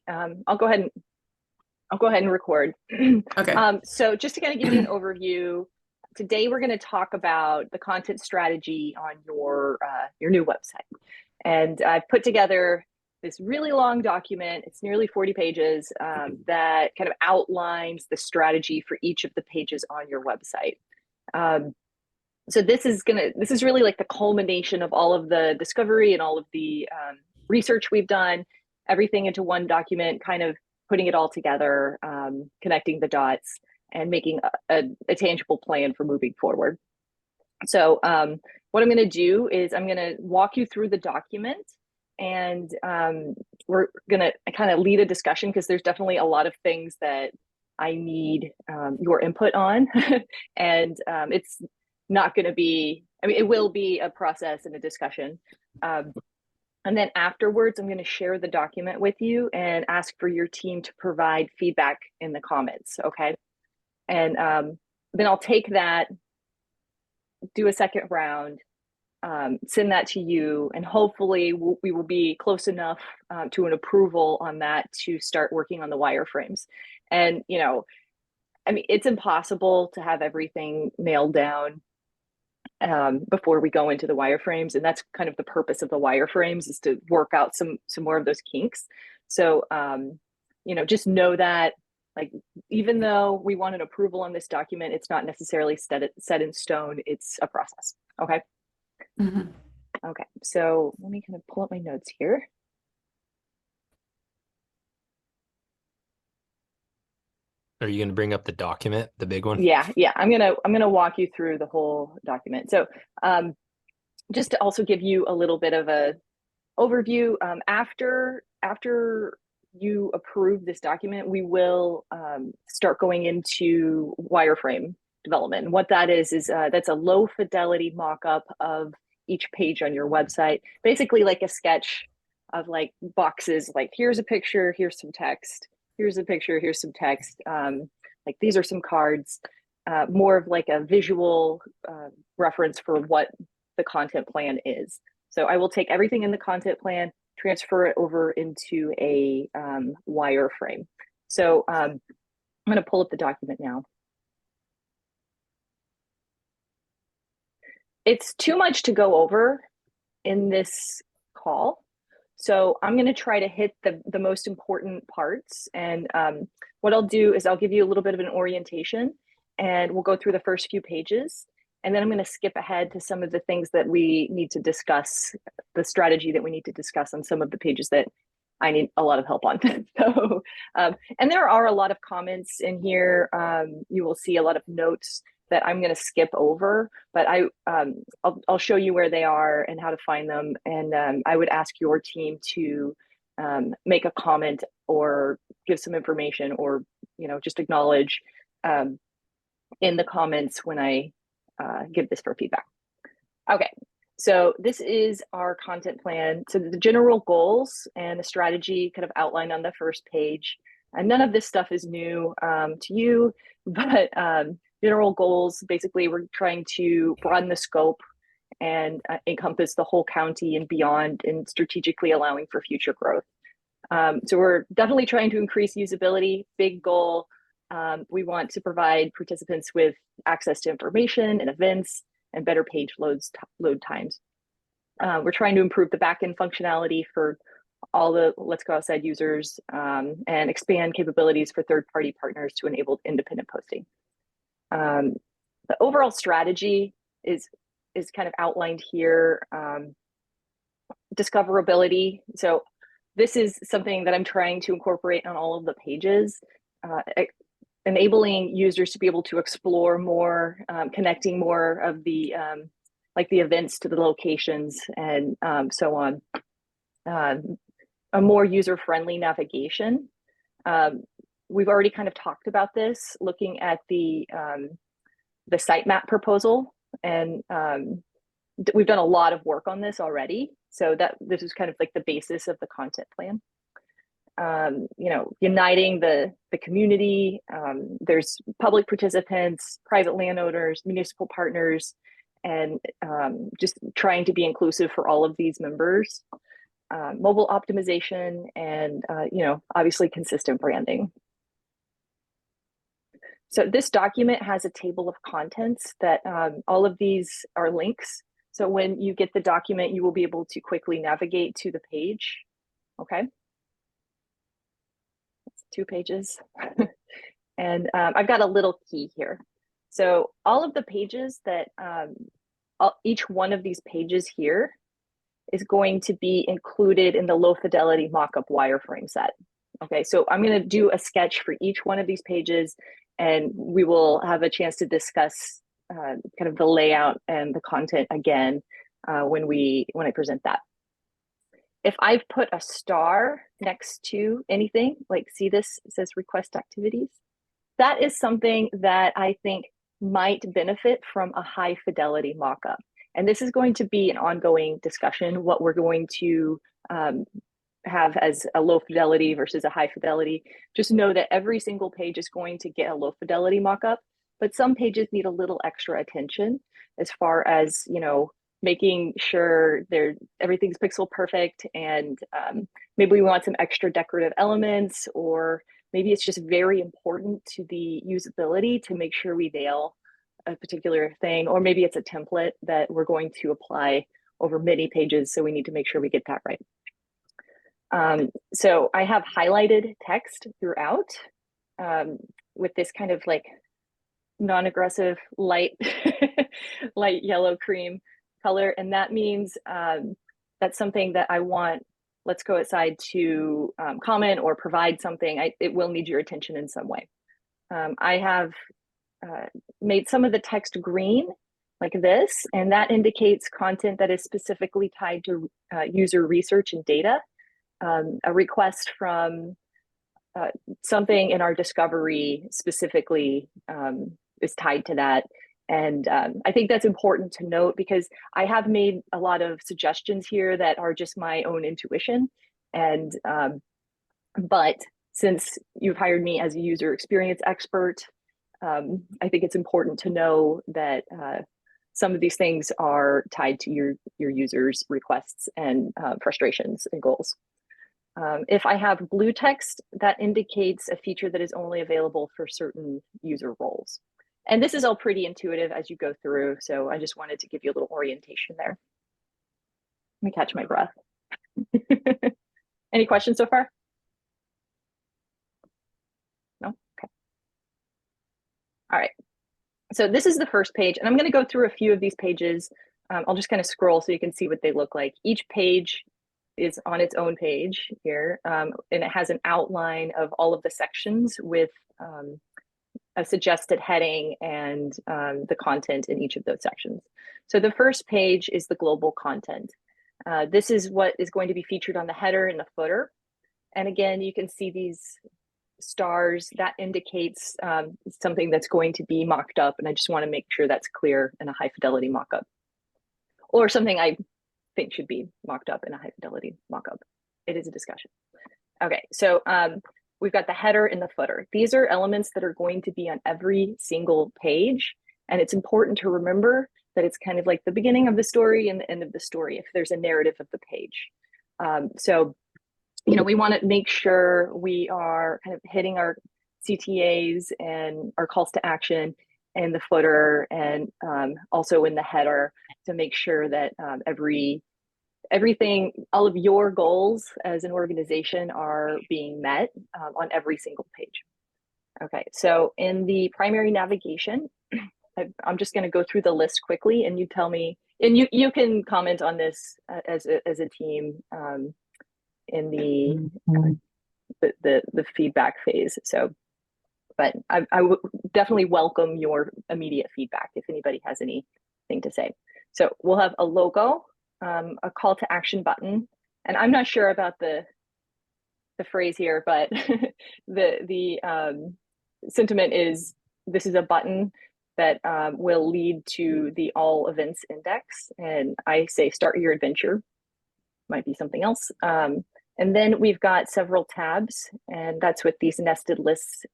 I'll go ahead and record. Okay. So just to kind of give you an overview, today we're going to talk about the content strategy on your new website. And I've put together this really long document. It's nearly 40 pages that kind of outlines the strategy for each of the pages on your website. So this is really like the culmination of all of the discovery and all of the research we've done, everything into one document, kind of putting it all together, connecting the dots, and making a tangible plan for moving forward. So what I'm going to do is I'm going to walk you through the document, and we're going to kind of lead a discussion because there's definitely a lot of things that I need your input on. And it's not going to be, I mean, it will be a process and a discussion. And then afterwards, I'm going to share the document with you and ask for your team to provide feedback in the comments, okay? And then I'll take that, do a second round, send that to you, and hopefully we will be close enough to an approval on that to start working on the wireframes. And, you know, I mean, it's impossible to have everything nailed down before we go into the wireframes, and that's kind of the purpose of the wireframes, is to work out some more of those kinks. So you know, just know that, like, even though we want an approval on this document, it's not necessarily set in stone. It's a process. Okay. Mhm. Okay, so let me kind of pull up my notes here. Are you going to bring up the document, the big one? Yeah, I'm gonna walk you through the whole document. So just to also give you a little bit of a overview, after you approve this document, we will start going into wireframe development. And what that is that's a low fidelity mock-up of each page on your website, basically like a sketch of like boxes, like here's a picture, here's some text, here's a picture, here's some text, like these are some cards, more of like a visual reference for what the content plan is. So I will take everything in the content plan, transfer it over into a wireframe. So I'm going to pull up the document now. It's too much to go over in this call, so I'm going to try to hit the most important parts. And what I'll do is I'll give you a little bit of an orientation, and we'll go through the first few pages. And then I'm going to skip ahead to some of the things that we need to discuss, the strategy that we need to discuss on some of the pages that I need a lot of help on. So, and there are a lot of comments in here. You will see a lot of notes that I'm going to skip over, but I'll show you where they are and how to find them. And I would ask your team to make a comment or give some information, or, you know, just acknowledge in the comments when I give this for feedback. Okay, so this is our content plan. So the general goals and the strategy kind of outlined on the first page. And none of this stuff is new to you, but general goals, basically we're trying to broaden the scope and encompass the whole county and beyond, and strategically allowing for future growth. So we're definitely trying to increase usability, big goal. We want to provide participants with access to information and events and better page load times. We're trying to improve the backend functionality for all the Let's Go Outside users, and expand capabilities for third-party partners to enable independent posting. The overall strategy is kind of outlined here. Discoverability. So this is something that I'm trying to incorporate on all of the pages, enabling users to be able to explore more, connecting more of the like the events to the locations, and so on. A more user-friendly navigation. We've already kind of talked about this, looking at the sitemap proposal, and we've done a lot of work on this already. So that this is kind of like the basis of the content plan. You know, uniting the community. There's public participants, private landowners, municipal partners, and just trying to be inclusive for all of these members. mobile optimization, and obviously consistent branding. So this document has a table of contents that all of these are links. So when you get the document, you will be able to quickly navigate to the page. Okay. That's 2 pages. And I've got a little key here. So all of the pages that, each one of these pages here is going to be included in the low fidelity mockup wireframe set. Okay, so I'm going to do a sketch for each one of these pages, and we will have a chance to discuss kind of the layout and the content again when I present that. If I've put a star next to anything, like see this, it says request activities, that is something that I think might benefit from a high fidelity mockup. And this is going to be an ongoing discussion, what we're going to have as a low fidelity versus a high fidelity. Just know that every single page is going to get a low fidelity mockup, but some pages need a little extra attention as far as, making sure everything's pixel perfect, and maybe we want some extra decorative elements, or maybe it's just very important to the usability to make sure we nail a particular thing, or maybe it's a template that we're going to apply over many pages, so we need to make sure we get that right. So I have highlighted text throughout with this kind of like non-aggressive light light yellow cream color, and that means that's something that I want Let's Go Outside to comment or provide something. It will need your attention in some way. I have made some of the text green like this, and that indicates content that is specifically tied to user research and data. A request from something in our discovery specifically is tied to that. And I think that's important to note, because I have made a lot of suggestions here that are just my own intuition. And but since you've hired me as a user experience expert, I think it's important to know that some of these things are tied to your users' requests and frustrations and goals. If I have blue text, that indicates a feature that is only available for certain user roles. And this is all pretty intuitive as you go through, so I just wanted to give you a little orientation there. Let me catch my breath. Any questions so far? No? Okay. All right. So this is the first page, and I'm going to go through a few of these pages. I'll just kind of scroll so you can see what they look like. Each page is on its own page here, and it has an outline of all of the sections with a suggested heading and the content in each of those sections. So the first page is the global content. This is what is going to be featured on the header and the footer. And again, you can see these stars that indicates something that's going to be mocked up. And I just want to make sure that's clear in a high fidelity mockup, or something I think should be mocked up in a high fidelity mockup. It is a discussion. Okay, so we've got the header and the footer. These are elements that are going to be on every single page. And it's important to remember that it's kind of like the beginning of the story and the end of the story if there's a narrative of the page. So, we want to make sure we are kind of hitting our CTAs and our calls to action in the footer, and also in the header, to make sure that everything, all of your goals as an organization are being met on every single page. Okay, so in the primary navigation, I'm just going to go through the list quickly, and you tell me, and you can comment on this as a team in the feedback phase. So, but I would definitely welcome your immediate feedback if anybody has anything to say. So we'll have a logo, a call to action button, and I'm not sure about the phrase here, but the sentiment is this is a button that will lead to the all events index, and I say start your adventure. Might be something else. And then we've got several tabs, and that's what these nested lists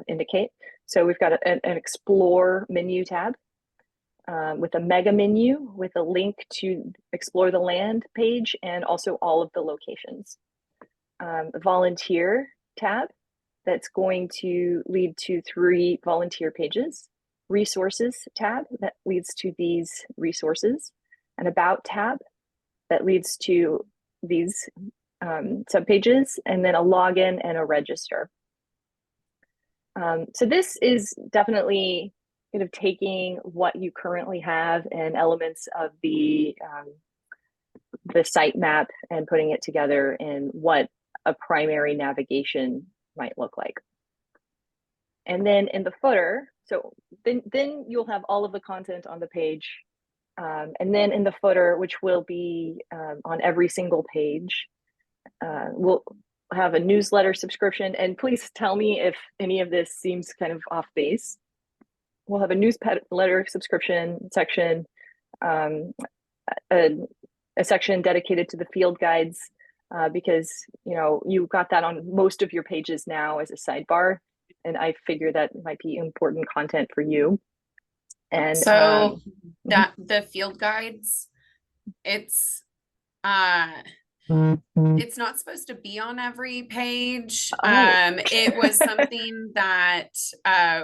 indicate. So we've got an explore menu tab. with a mega menu with a link to Explore the Land page and also all of the locations. A volunteer tab that's going to lead to 3 volunteer pages. Resources tab that leads to these resources. An About tab that leads to these subpages, and then a login and a register. So this is definitely kind of taking what you currently have and elements of the sitemap and putting it together in what a primary navigation might look like. And then in the footer, so then you'll have all of the content on the page. And then in the footer, which will be on every single page, we'll have a newsletter subscription. And please tell me if any of this seems kind of off base. We'll have a newsletter subscription section, a section dedicated to the field guides, because you've got that on most of your pages now as a sidebar, and I figure that might be important content for you. And so that the field guides, it's not supposed to be on every page. It was something that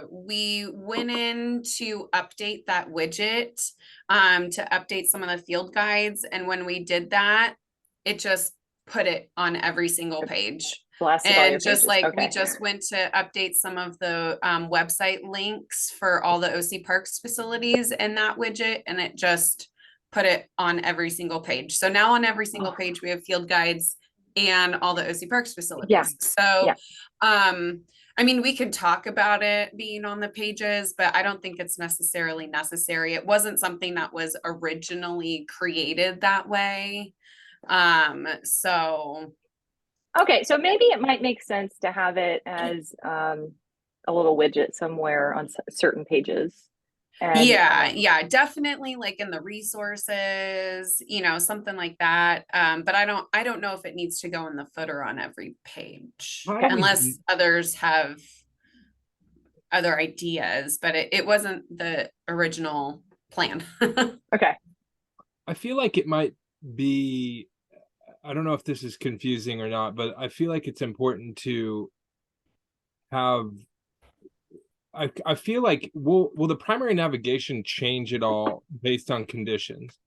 we went in to update that widget, to update some of the field guides, and when we did that, it just put it on every single page. And just like we just went to update some of the website links for all the OC Parks facilities in that widget, and it just put it on every single page. So now on every single page we have field guides and all the OC Parks facilities. Yeah. So I mean, we could talk about it being on the pages, but I don't think it's necessarily necessary. It wasn't something that was originally created that way. Okay, so maybe it might make sense to have it as a little widget somewhere on certain pages. And, yeah, definitely like in the resources, something like that. But I don't know if it needs to go in the footer on every page, unless others have other ideas, but it wasn't the original plan. Okay. I feel like it might be, I don't know if this is confusing or not, but I feel like it's important to have, I feel like, will the primary navigation change at all based on conditions?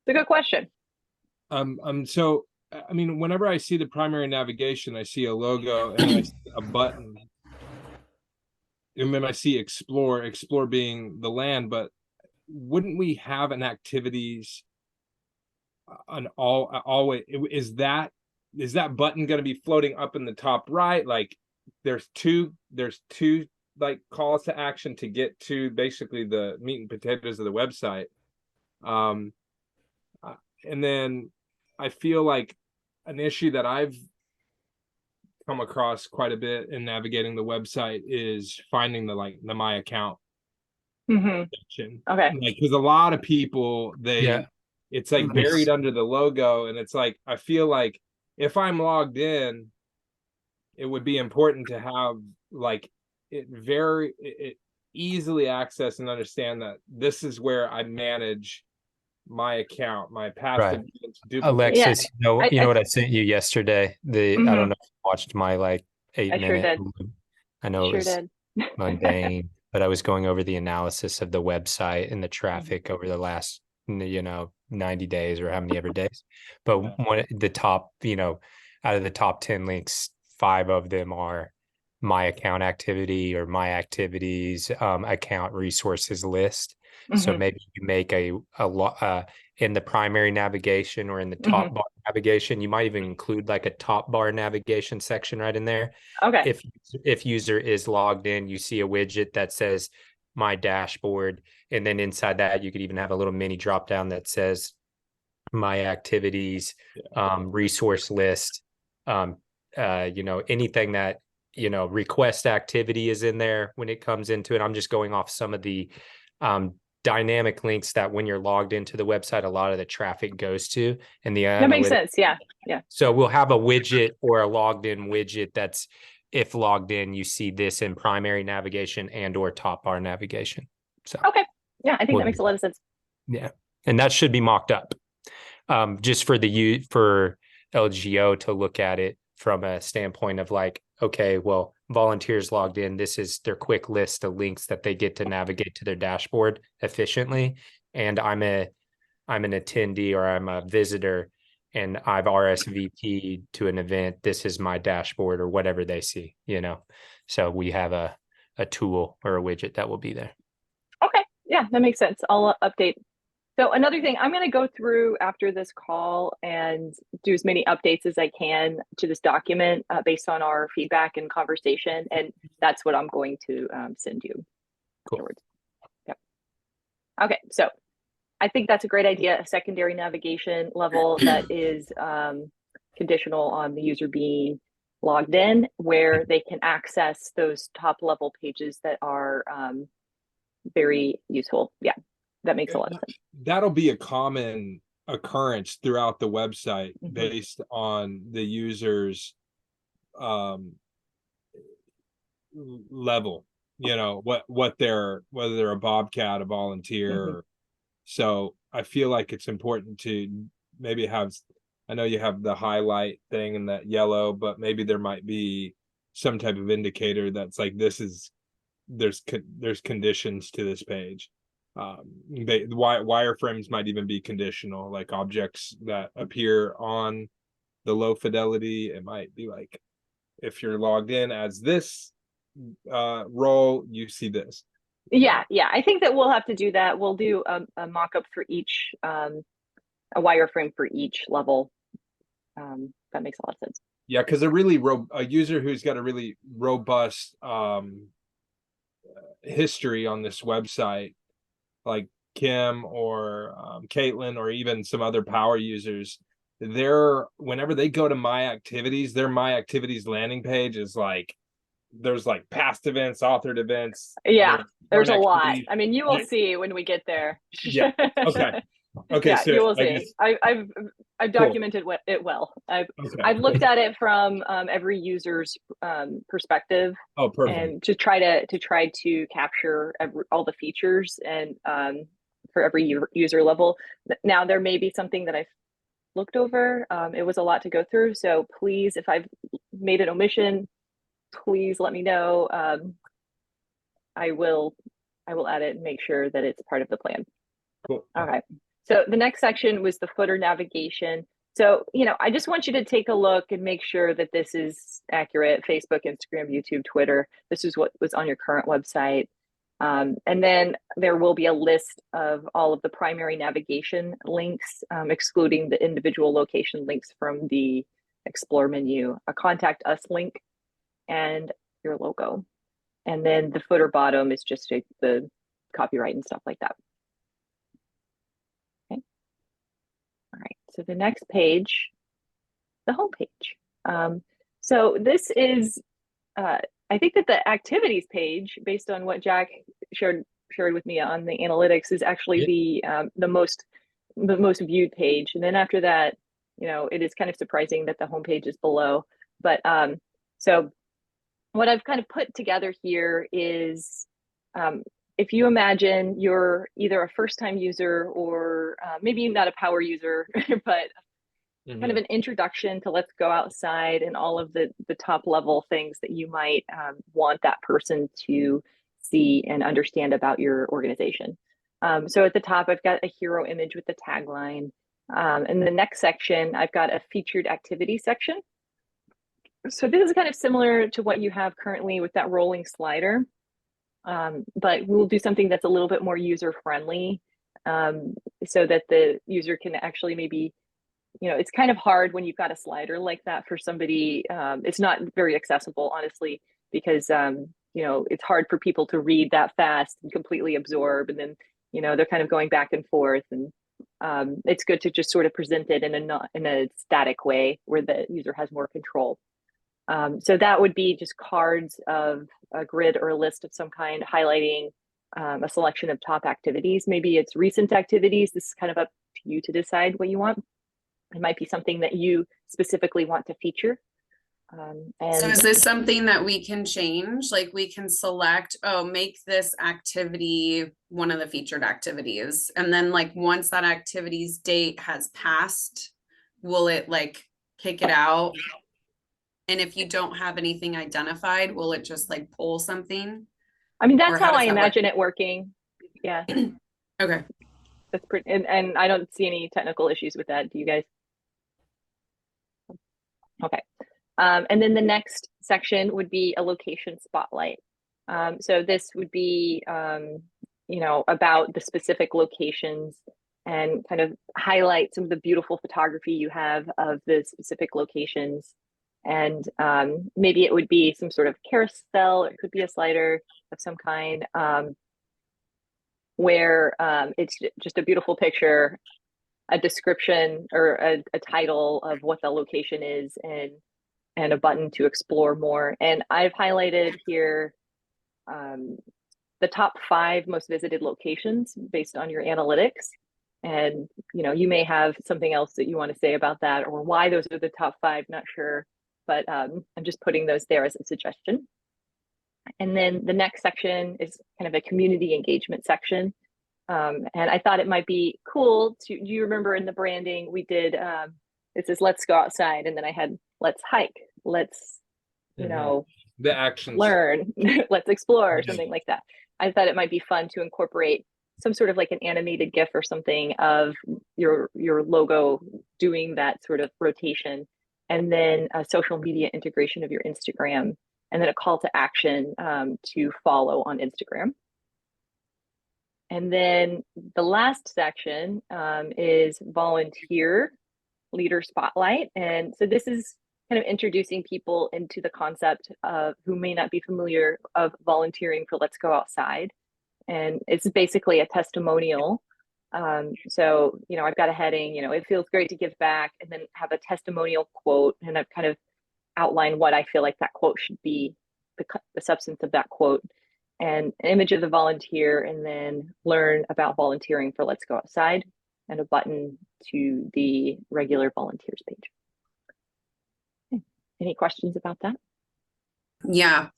It's a good question. So, I mean, whenever I see the primary navigation, I see a logo and I see a button. And then I see explore being the land, but wouldn't we have an activities on always, is that button going to be floating up in the top right? Like there's two like calls to action to get to basically the meat and potatoes of the website. And then I feel like an issue that I've come across quite a bit in navigating the website is finding the my account section. Okay. Like, because a lot of people, it's like buried under the logo, and it's like, I feel like if I'm logged in, it would be important to have like it easily access and understand that this is where I manage my account, my past Alexis, you know what I sent you yesterday? I don't know if you watched my 8-minute. I know it was mundane, but I was going over the analysis of the website and the traffic over the last 90 days or how many ever days. But one the top, out of the top 10 links, 5 of them are my account activity or my activities account resources list. So maybe you make a in the primary navigation or in the top bar navigation, you might even include like a top bar navigation section right in there. Okay. If user is logged in, you see a widget that says my dashboard, and then inside that you could even have a little mini drop down that says my activities, resource list, anything that request activity is in there when it comes into it. I'm just going off some of the dynamic links that when you're logged into the website, a lot of the traffic goes to, and that makes sense. Yeah. So we'll have a widget or a logged in widget that's, if logged in, you see this in primary navigation and or top bar navigation. So okay, yeah, I think that makes a lot of sense. Yeah, and that should be mocked up, just for for LGO to look at it from a standpoint of like, okay, well, volunteers logged in. This is their quick list of links that they get to navigate to their dashboard efficiently. And I'm an attendee or I'm a visitor and I've RSVP'd to an event. This is my dashboard or whatever they see, So we have a tool or a widget that will be there. Okay. Yeah, that makes sense. I'll update. So another thing, I'm going to go through after this call and do as many updates as I can to this document based on our feedback and conversation. And that's what I'm going to send you afterwards. Yep. Okay. So I think that's a great idea. A secondary navigation level that is conditional on the user being logged in, where they can access those top level pages that are very useful. Yeah, that makes a lot of sense. That'll be a common occurrence throughout the website based on the user's level, what they're, whether they're a Bobcat, a volunteer. So I feel like it's important to maybe have, I know you have the highlight thing and that yellow, but maybe there might be some type of indicator that's like, there's conditions to this page. Wireframes might even be conditional, like objects that appear on the low fidelity. It might be like, if you're logged in as this role, you see this. Yeah. I think that we'll have to do that. We'll do a mock-up for each, a wireframe for each level. That makes a lot of sense. Yeah, because a user who's got a really robust history on this website, like Kim or Caitlin or even some other power users, whenever they go to My Activities, their My Activities landing page is like, there's like past events, authored events. Yeah, there's a lot. I mean, you will see when we get there. Yeah. Okay. Yeah, so you will see. I've documented it well. I've looked at it from every user's perspective. Oh, perfect. And to try to capture all the features and for every user level. Now there may be something that I've looked over. It was a lot to go through, so please, if I've made an omission, please let me know. I will add it and make sure that it's part of the plan. Cool. All right. So the next section was the footer navigation. So, I just want you to take a look and make sure that this is accurate. Facebook, Instagram, YouTube, Twitter. This is what was on your current website. And then there will be a list of all of the primary navigation links, excluding the individual location links from the Explore menu, a contact us link, and your logo. And then the footer bottom is just the copyright and stuff like that. Okay. All right. So the next page, the home page. So this is, I think that the activities page, based on what Jack shared with me on the analytics, is actually the most viewed page. And then after that, it is kind of surprising that the homepage is below. But so what I've kind of put together here is, if you imagine you're either a first-time user or maybe not a power user, but kind of an introduction to Let's Go Outside and all of the top level things that you might want that person to see and understand about your organization. So at the top, I've got a hero image with the tagline. In the next section, I've got a featured activity section. So this is kind of similar to what you have currently with that rolling slider, but we'll do something that's a little bit more user-friendly, so that the user can actually maybe, it's kind of hard when you've got a slider like that for somebody. It's not very accessible, honestly, because it's hard for people to read that fast and completely absorb, and then they're kind of going back and forth, and it's good to just sort of present it in a static way where the user has more control. So that would be just cards of a grid or a list of some kind, highlighting a selection of top activities. Maybe it's recent activities. This is kind of up to you to decide what you want. It might be something that you specifically want to feature. So is this something that we can change? Like we can select, oh, make this activity one of the featured activities. And then like once that activity's date has passed, will it like kick it out? And if you don't have anything identified, will it just like pull something? I mean, that's how I imagine it working. Yeah. Okay. That's pretty, and I don't see any technical issues with that. Do you guys? Okay. And then the next section would be a location spotlight. So this would be, you know, about the specific locations and kind of highlight some of the beautiful photography you have of the specific locations. And maybe it would be some sort of carousel, or it could be a slider of some kind, where it's just a beautiful picture, a description or a title of what the location is, and a button to explore more. And I've highlighted here the top 5 most visited locations based on your analytics. And you know, you may have something else that you want to say about that, or why those are the top 5, not sure. But I'm just putting those there as a suggestion. And then the next section is kind of a community engagement section. And I thought it might be cool to, do you remember in the branding, we did, it says, let's go outside. And then I had, let's hike, let's, you know, the actions, learn, let's explore, or something like that. I thought it might be fun to incorporate some sort of like an animated GIF or something of your logo doing that sort of rotation. And then a social media integration of your Instagram, and then a call to action to follow on Instagram. And then the last section is volunteer leader spotlight. And so this is kind of introducing people into the concept of who may not be familiar of volunteering for Let's Go Outside. And it's basically a testimonial. So, you know, I've got a heading, you know, it feels great to give back, and then have a testimonial quote. And I've kind of outlined what I feel like that quote should be, the substance of that quote, and an image of the volunteer, and then learn about volunteering for Let's Go Outside, and a button to the regular volunteers page. Okay. Any questions about that? Yeah.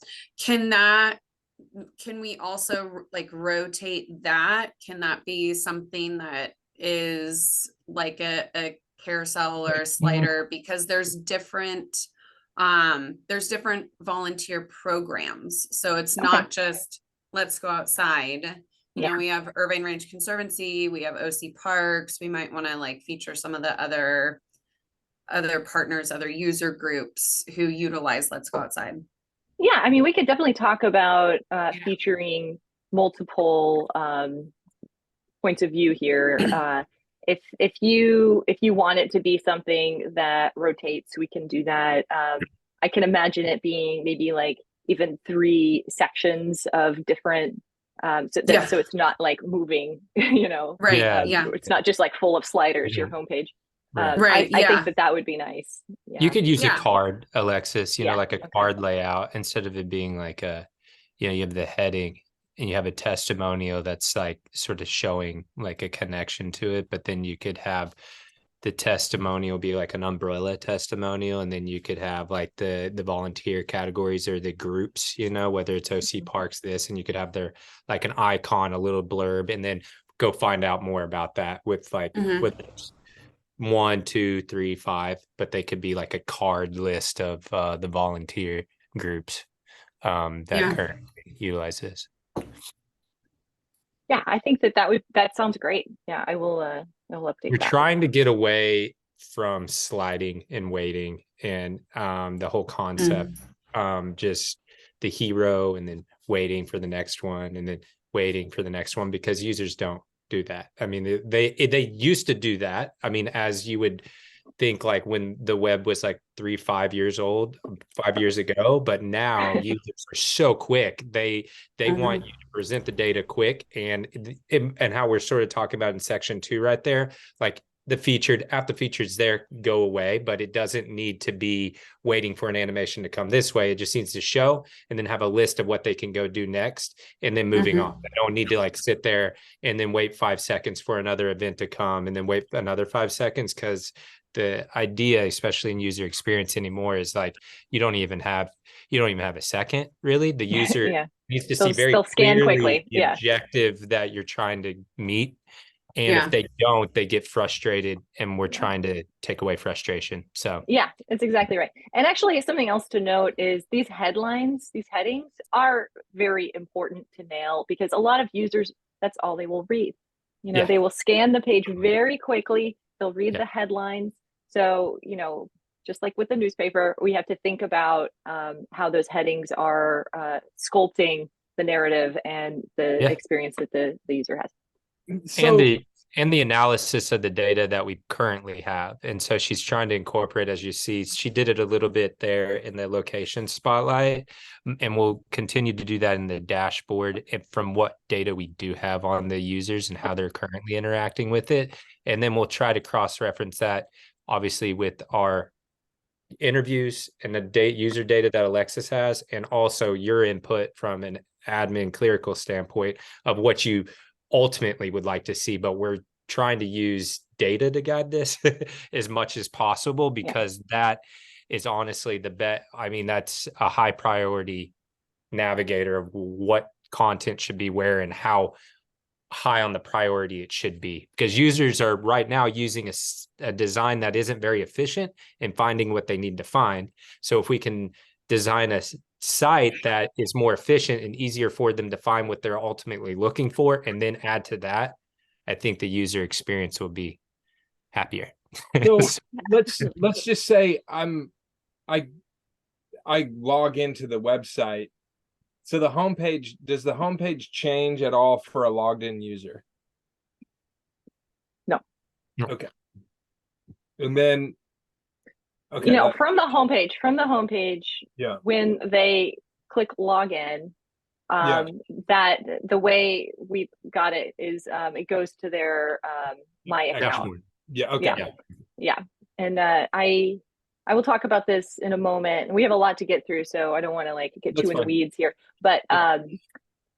Can we also like rotate that? Can that be something that is like a carousel or a slider? Because there's different volunteer programs. So it's not just Let's Go Outside. You know, we have Irvine Range Conservancy, we have OC Parks. We might want to like feature some of the other partners, other user groups who utilize Let's Go Outside. Yeah, I mean, we could definitely talk about featuring multiple points of view here. If you want it to be something that rotates, we can do that. I can imagine it being maybe like even 3 sections of different, so it's not like moving, you know, right? It's not just like full of sliders, your homepage. Right. I think that would be nice. Yeah. You could use a card, Alexis, you know, like a okay. card layout, instead of it being like a, you know, you have the heading and you have a testimonial that's like sort of showing like a connection to it. But then you could have the testimonial be like an umbrella testimonial. And then you could have like the volunteer categories or the groups, you know, whether it's OC Parks, this, and you could have their like an icon, a little blurb, and then go find out more about that with like, with 1, 2, 3, 5, but they could be like a card list of the volunteer groups that currently utilize this. Yeah, I think that sounds great. Yeah, I will update. We're trying to get away from sliding and waiting, and the whole concept, just the hero and then waiting for the next one and then waiting for the next one, because users don't do that. I mean, they used to do that. I mean, as you would think, like when the web was like 5 years old, 5 years ago, but now users are so quick. They want you to present the data quick, and how we're sort of talking about in section 2 right there, like the features there go away, but it doesn't need to be waiting for an animation to come this way. It just needs to show and then have a list of what they can go do next, and then moving on. They don't need to like sit there and then wait 5 seconds for another event to come and then wait another 5 seconds, because the idea, especially in user experience anymore, is like you don't even have a second, really. The user yeah. needs to see very they'll scan clearly quickly. the objective that you're trying to meet. And Yeah. if they don't, they get frustrated, and we're trying to take away frustration. So yeah, that's exactly right. And actually, something else to note is these headlines, these headings are very important to nail, because a lot of users, that's all they will read. You know, they will scan the page very quickly. They'll read the headlines. So, you know, just like with the newspaper, we have to think about how those headings are sculpting the narrative and the experience that the user has. So, and the analysis of the data that we currently have. And so she's trying to incorporate, as you see, she did it a little bit there in the location spotlight, and we'll continue to do that in the dashboard from what data we do have on the users and how they're currently interacting with it. And then we'll try to cross-reference that, obviously, with our interviews and the user data that Alexis has, and also your input from an admin clerical standpoint of what you ultimately would like to see. But we're trying to use data to guide this as much as possible, because that is honestly the bet. I mean, that's a high priority navigator of what content should be where and how high on the priority it should be, because users are right now using a design that isn't very efficient in finding what they need to find. So if we can design a site that is more efficient and easier for them to find what they're ultimately looking for, and then add to that, I think the user experience will be happier. So let's just say I log into the website. So the homepage, does the homepage change at all for a logged in user? No. Okay. And then you know, from the homepage, when they click login, that the way we got it is it goes to their my account. Yeah. And I will talk about this in a moment. We have a lot to get through, so I don't want to like get too in the weeds here. But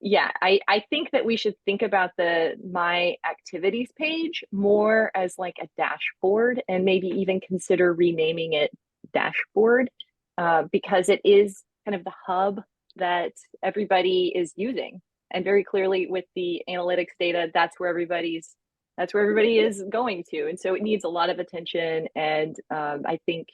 yeah, I think that we should think about the My Activities page more as like a dashboard, and maybe even consider renaming it Dashboard, because it is kind of the hub that everybody is using. And very clearly with the analytics data, that's where everybody is going to. And so it needs a lot of attention. And I think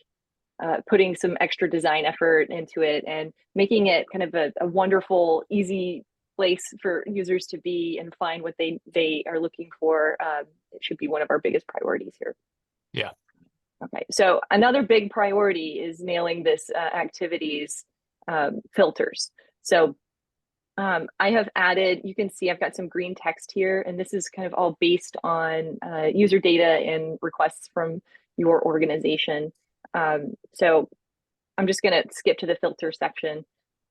putting some extra design effort into it and making it kind of a wonderful, easy place for users to be and find what they are looking for, it should be one of our biggest priorities here. Yeah. Okay, so another big priority is nailing this activities filters. So I have added, you can see I've got some green text here, and this is kind of all based on user data and requests from your organization. So I'm just going to skip to the filter section.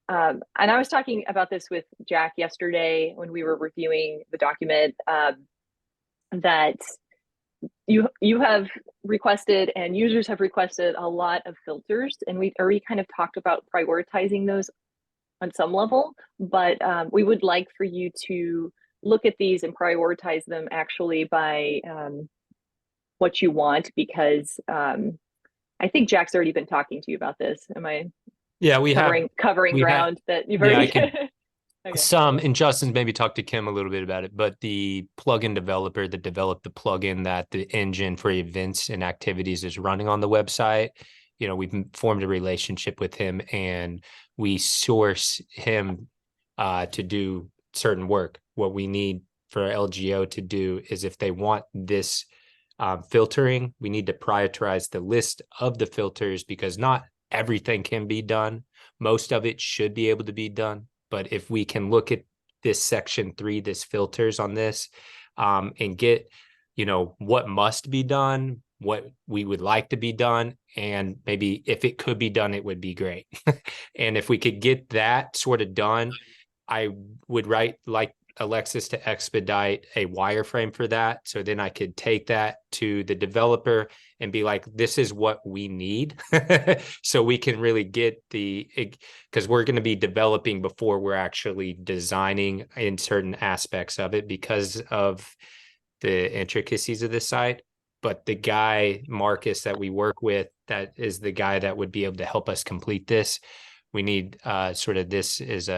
And I was talking about this with Jack yesterday when we were reviewing the document, that you have requested and users have requested a lot of filters, and we already kind of talked about prioritizing those on some level, but we would like for you to look at these and prioritize them actually by what you want, because I think Jack's already been talking to you about this. Am I? Yeah, covering ground that you've already. Okay. Some, and Justin's maybe talked to Kim a little bit about it, but the plugin developer that developed the plugin that the engine for events and activities is running on the website, you know, we've formed a relationship with him, and we source him to do certain work. What we need for LGO to do is, if they want this filtering, we need to prioritize the list of the filters, because not everything can be done. Most of it should be able to be done. But if we can look at this section 3, this filters on this, and get, you know, what must be done, what we would like to be done, and maybe if it could be done, it would be great. And if we could get that sort of done, I would like Alexis to expedite a wireframe for that. So then I could take that to the developer and be like, this is what we need. So we can really get because we're going to be developing before we're actually designing in certain aspects of it because of the intricacies of the site. but the guy, Marcus, that we work with, that is the guy that would be able to help us complete this. We need sort of this is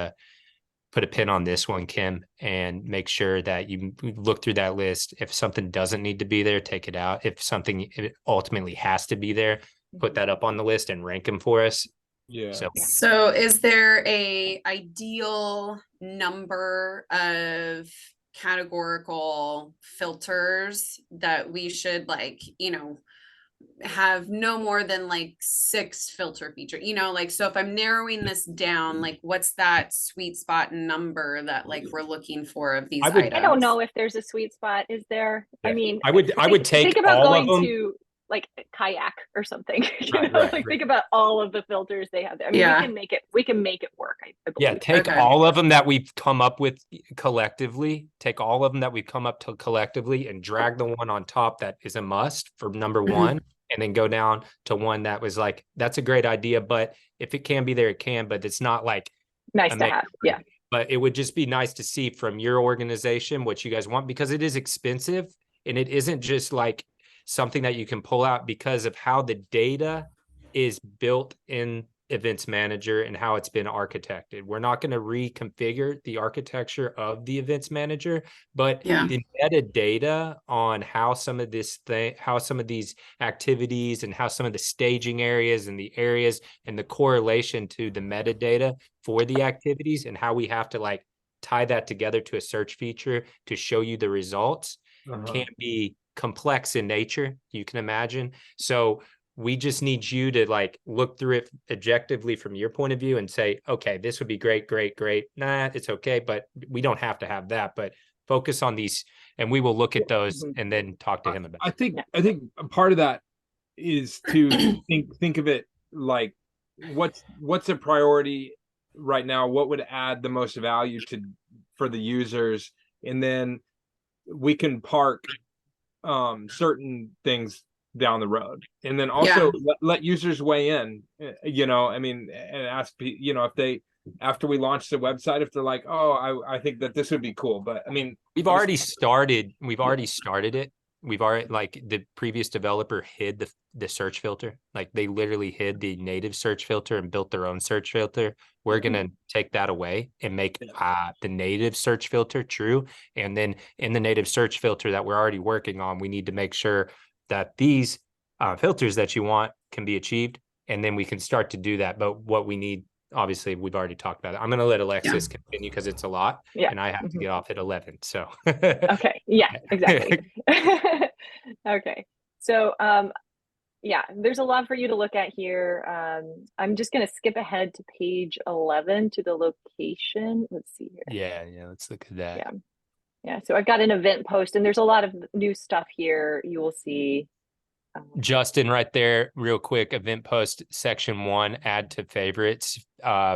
put a pin on this one, Kim, and make sure that you look through that list. If something doesn't need to be there, take it out. If something ultimately has to be there, put that up on the list and rank them for us. Yeah. So is there a ideal number of categorical filters that we should, like, you know, have no more than like 6 filter features, you know, like, so if I'm narrowing this down, like, what's that sweet spot number that like we're looking for of these items? I don't know if there's a sweet spot. Is there? Yeah. I mean, I would take think about all going of them. to like kayak or something. Right. Think about all of the filters they have there. I mean, we can make it work. I believe. Yeah, take all of them that we've come up with collectively, and drag the one on top that is a must for number one, and then go down to one that was like, that's a great idea, but if it can be there, it can, but it's not like nice to have. Yeah. But it would just be nice to see from your organization what you guys want, because it is expensive, and it isn't just like something that you can pull out because of how the data is built in Events Manager and how it's been architected. We're not going to reconfigure the architecture of the Events Manager, but the metadata on how some of these activities and how some of the staging areas and the areas and the correlation to the metadata for the activities and how we have to like tie that together to a search feature to show you the results can be complex in nature, you can imagine. So we just need you to like look through it objectively from your point of view and say, okay, this would be great. Nah, it's okay, but we don't have to have that, but focus on these, and we will look at those and then talk to him about it. I think part of that is to think of it like what's a priority right now, what would add the most value for the users, and then we can park certain things down the road, and then also let users weigh in, you know, I mean, and ask, you know, if they, after we launch the website, if they're like, oh, I think that this would be cool. But I mean, we've already started it. We've already, like, the previous developer hid the search filter. Like, they literally hid the native search filter and built their own search filter. We're going to take that away and make the native search filter true. And then in the native search filter that we're already working on, we need to make sure that these filters that you want can be achieved. And then we can start to do that. But what we need, obviously, we've already talked about it. I'm going to let Alexis continue because it's a lot, and I have to get off at 11. So okay, yeah, exactly. Okay, so there's a lot for you to look at here. I'm just going to skip ahead to page 11 to the location. Let's see here. Yeah, let's look at that. Yeah. So I've got an event post, and there's a lot of new stuff here. You will see. Justin, right there, real quick, event post section 1, add to favorites,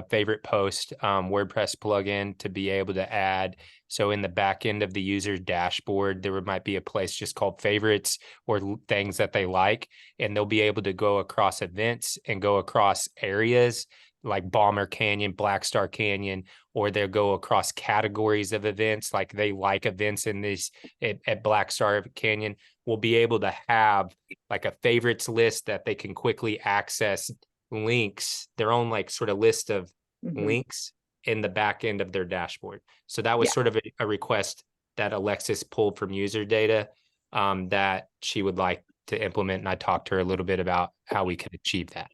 favorite post, WordPress plugin to be able to add. So in the back end of the user's dashboard, there might be a place just called favorites or things that they like, and they'll be able to go across events and go across areas like Bomber Canyon, Black Star Canyon, or they'll go across categories of events, like they like events in this at Black Star Canyon. We'll be able to have like a favorites list that they can quickly access links, their own like sort of list of links in the back end of their dashboard. So that was sort of a request that Alexis pulled from user data that she would like to implement. And I talked to her a little bit about how we could achieve that.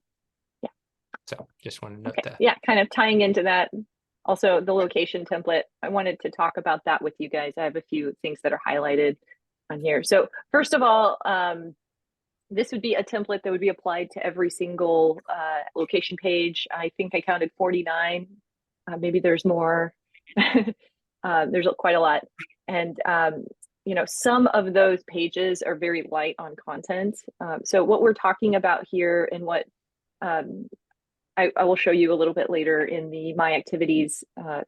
So just wanted to note that. Yeah, kind of tying into that. Also, the location template, I wanted to talk about that with you guys. I have a few things that are highlighted on here. So first of all, this would be a template that would be applied to every single location page. I think I counted 49. Maybe there's more. There's quite a lot. And you know, some of those pages are very light on content. So what we're talking about here, and what I will show you a little bit later in the My Activities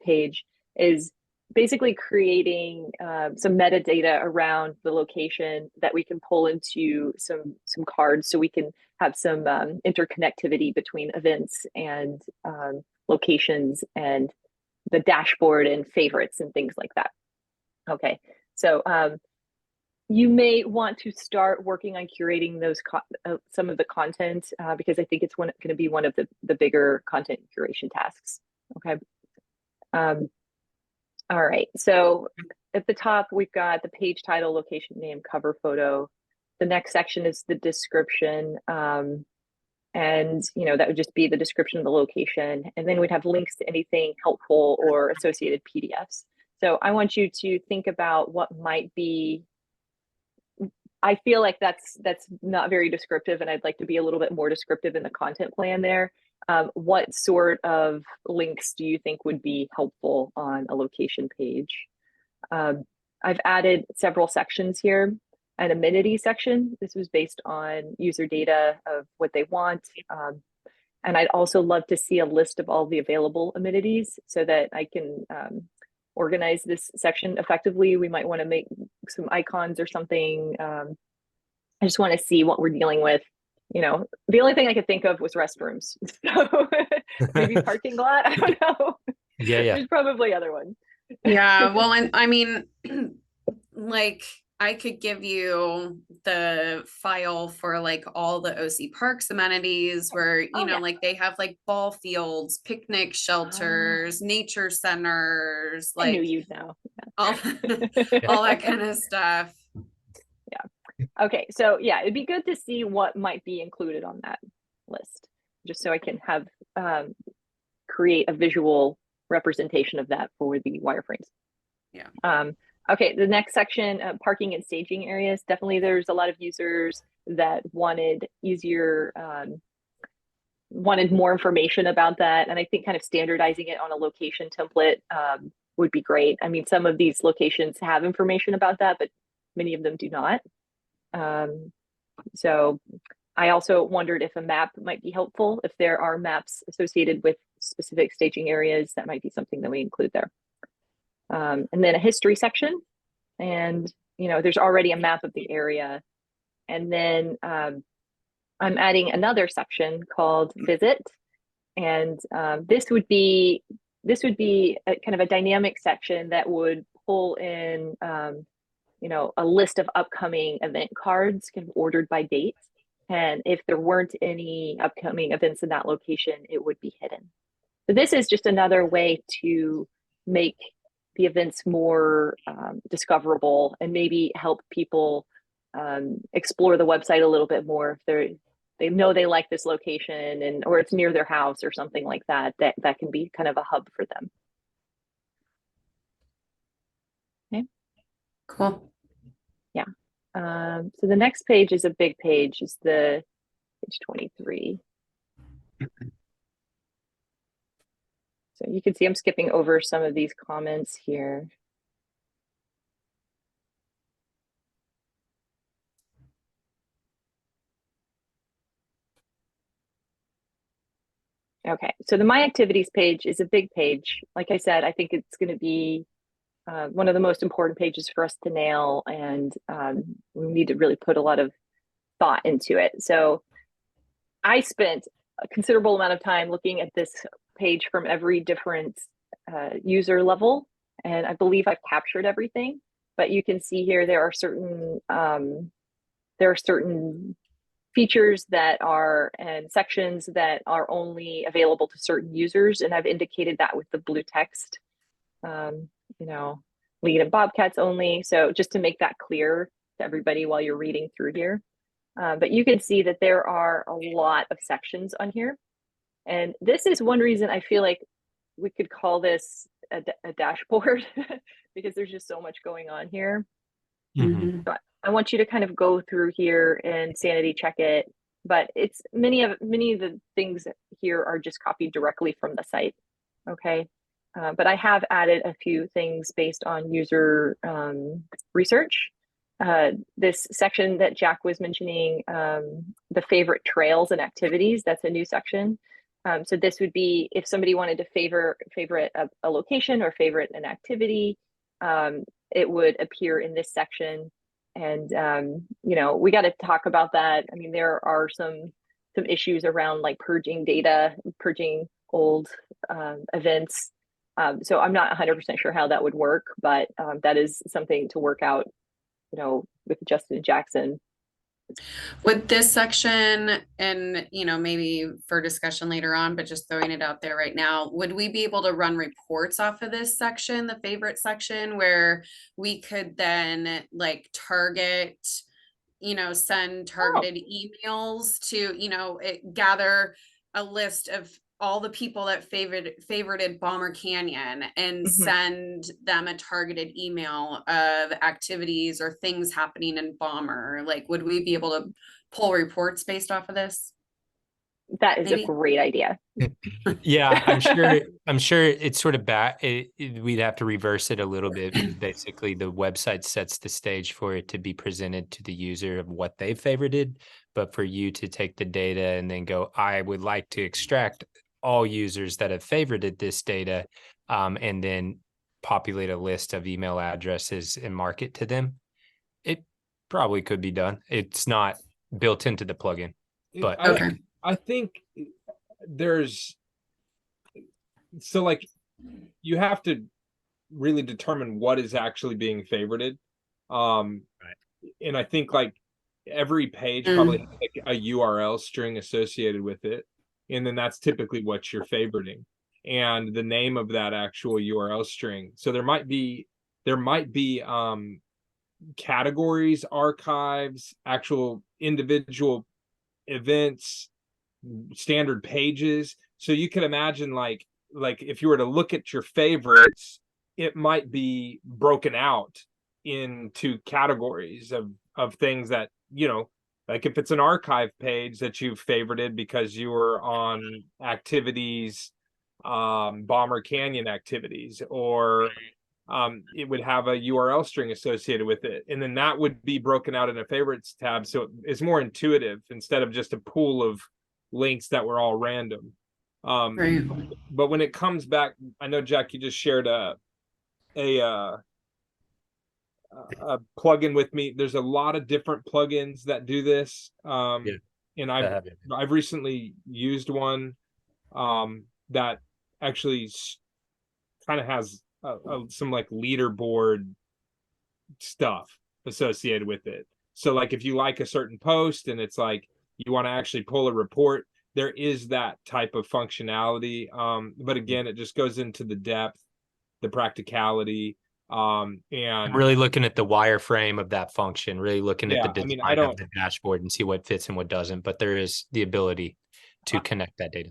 page, is basically creating some metadata around the location that we can pull into some cards, so we can have some interconnectivity between events and locations and the dashboard and favorites and things like that. Okay, so you may want to start working on curating those some of the content because I think it's going to be one of the bigger content curation tasks. Okay. All right. So at the top, we've got the page title, location name, cover photo. The next section is the description. And that would just be the description of the location. And then we'd have links to anything helpful or associated PDFs. So I want you to think about what might be. I feel like that's not very descriptive, and I'd like to be a little bit more descriptive in the content plan there. What sort of links do you think would be helpful on a location page? I've added several sections here. An amenity section. This was based on user data of what they want. And I'd also love to see a list of all the available amenities so that I can organize this section effectively. We might want to make some icons or something. I just want to see what we're dealing with. The only thing I could think of was restrooms. So maybe parking lot. I don't know. Yeah. There's probably other ones. Yeah. Well, and I mean, like, I could give you the file for like all the OC Parks amenities where, like they have like ball fields, picnic shelters, nature centers, like I knew you'd know. all that kind of stuff. Yeah. Okay. So yeah, it'd be good to see what might be included on that list, just so I can have create a visual representation of that for the wireframes. Yeah. Okay, the next section, parking and staging areas. Definitely there's a lot of users that wanted wanted more information about that. And I think kind of standardizing it on a location template would be great. I mean, some of these locations have information about that, but many of them do not. So I also wondered if a map might be helpful. If there are maps associated with specific staging areas, that might be something that we include there. And then a history section, and there's already a map of the area. And then I'm adding another section called visit, and this would be a kind of a dynamic section that would pull in a list of upcoming event cards kind of ordered by date, and if there weren't any upcoming events in that location, it would be hidden. So this is just another way to make the events more discoverable and maybe help people explore the website a little bit more if they know they like this location or it's near their house or something like that. That can be kind of a hub for them. Okay. Cool. Yeah. So the next page is a big page. Is the page 23. So you can see I'm skipping over some of these comments here. Okay, so the My Activities page is a big page. Like I said, I think it's going to be one of the most important pages for us to nail, and we need to really put a lot of thought into it. So I spent a considerable amount of time looking at this page from every different user level, and I believe I've captured everything. But you can see here there are certain features that are and sections that are only available to certain users, and I've indicated that with the blue text. Lead and Bobcats only. So just to make that clear to everybody while you're reading through here. But you can see that there are a lot of sections on here. And this is one reason I feel like we could call this a dashboard because there's just so much going on here. Mm-hmm. So I want you to kind of go through here and sanity check it. But it's many of the things here are just copied directly from the site. Okay. But I have added a few things based on user research. This section that Jack was mentioning, the favorite trails and activities, that's a new section. So this would be if somebody wanted to favorite a location or favorite an activity, it would appear in this section. And, we got to talk about that. I mean, there are some issues around like purging data, purging old events. So I'm not 100% sure how that would work, but that is something to work out with Justin Jackson. With this section, and maybe for discussion later on, but just throwing it out there right now, would we be able to run reports off of this section, the favorite section, where we could then like target, send targeted emails to, gather a list of all the people that favorited Bomber Canyon and send them a targeted email of activities or things happening in Bomber? Like, would we be able to pull reports based off of this? That is a great idea. Yeah, I'm sure it's sort of we'd have to reverse it a little bit. Basically, the website sets the stage for it to be presented to the user of what they favorited, but for you to take the data and then go, I would like to extract all users that have favorited this data, and then populate a list of email addresses and market to them. It probably could be done. It's not built into the plugin, but I think there's like you have to really determine what is actually being favorited. Right. And I think like every page probably has like a URL string associated with it. And then that's typically what you're favoriting and the name of that actual URL string. So there might be categories, archives, actual individual events, standard pages. So you can imagine like if you were to look at your favorites, it might be broken out into categories of things that, like if it's an archive page that you've favorited because you were on activities, Bomber Canyon activities, or it would have a URL string associated with it. And then that would be broken out in a favorites tab. So it's more intuitive instead of just a pool of links that were all random. Right. But when it comes back, I know Jack, you just shared a plugin with me. There's a lot of different plugins that do this. And I've recently used one that actually kind of has some like leaderboard stuff associated with it. So like if you like a certain post and it's like you want to actually pull a report, there is that type of functionality. But again, it just goes into the depth, the practicality, and really looking at the wireframe of that function, really looking at the design of the dashboard and see what fits and what doesn't. But there is the ability to connect that data.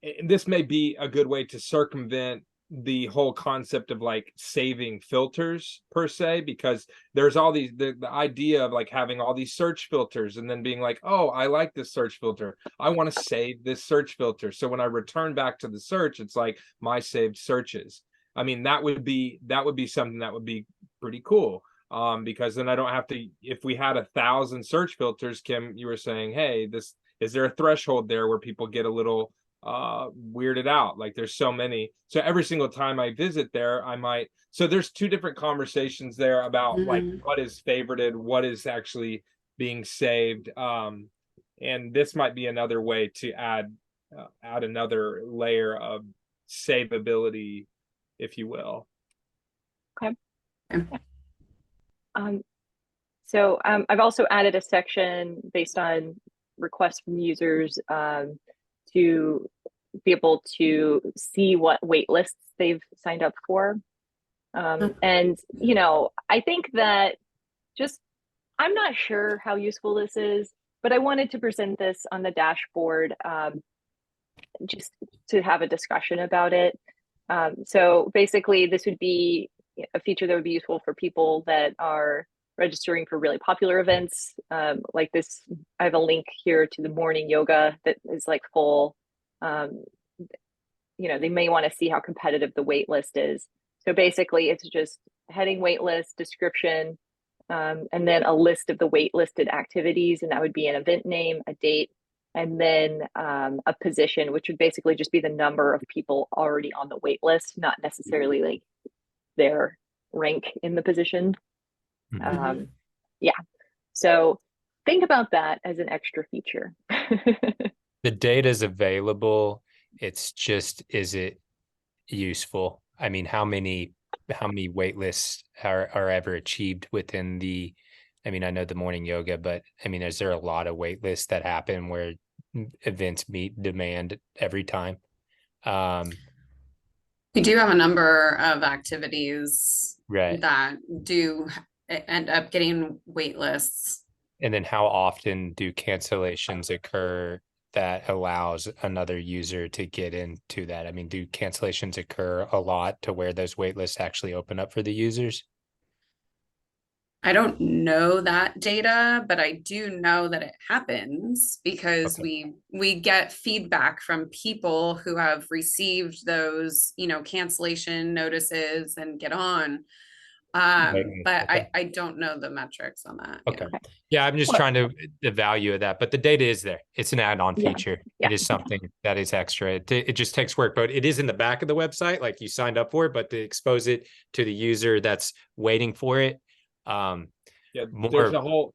And this may be a good way to circumvent the whole concept of like saving filters per se, because there's all these the idea of like having all these search filters and then being like, oh, I like this search filter, I want to save this search filter, so when I return back to the search, it's like my saved searches. I mean, that would be something that would be pretty cool, because then I don't have to, if we had 1,000 search filters, Kim, you were saying, hey, is there a threshold there where people get a little weirded out? Like there's so many, so every single time I visit there, so there's two different conversations there about like what is favorited, what is actually being saved, and this might be another way to add another layer of savability, if you will. Okay. So I've also added a section based on requests from users to be able to see what wait lists they've signed up for. And, I think that I'm not sure how useful this is, but I wanted to present this on the dashboard just to have a discussion about it. So basically, this would be a feature that would be useful for people that are registering for really popular events. Like this, I have a link here to the morning yoga that is like full. They may want to see how competitive the wait list is. So basically, it's just heading wait list, description, and then a list of the waitlisted activities, and that would be an event name, a date, and then a position, which would basically just be the number of people already on the wait list, not necessarily like their rank in the position. So think about that as an extra feature. The data is available. It's just, is it useful? I mean, how many how many wait lists are ever achieved within the, I mean, I know the morning yoga, but I mean, is there a lot of wait lists that happen where events meet demand every time? We do have a number of activities Right. that do end up getting wait lists. And then how often do cancellations occur that allows another user to get into that? I mean, do cancellations occur a lot to where those wait lists actually open up for the users? I don't know that data, but I do know that it happens because Okay. we get feedback from people who have received those, cancellation notices and get on. But Okay. I don't know the metrics on that. Okay. Yeah. Yeah, I'm just Well, trying to the value of that, but the data is there. It's an add-on yeah, feature. yeah. It is something that is extra. It just takes work, but it is in the back of the website, like you signed up for it, but to expose it to the user that's waiting for it, Yeah, more.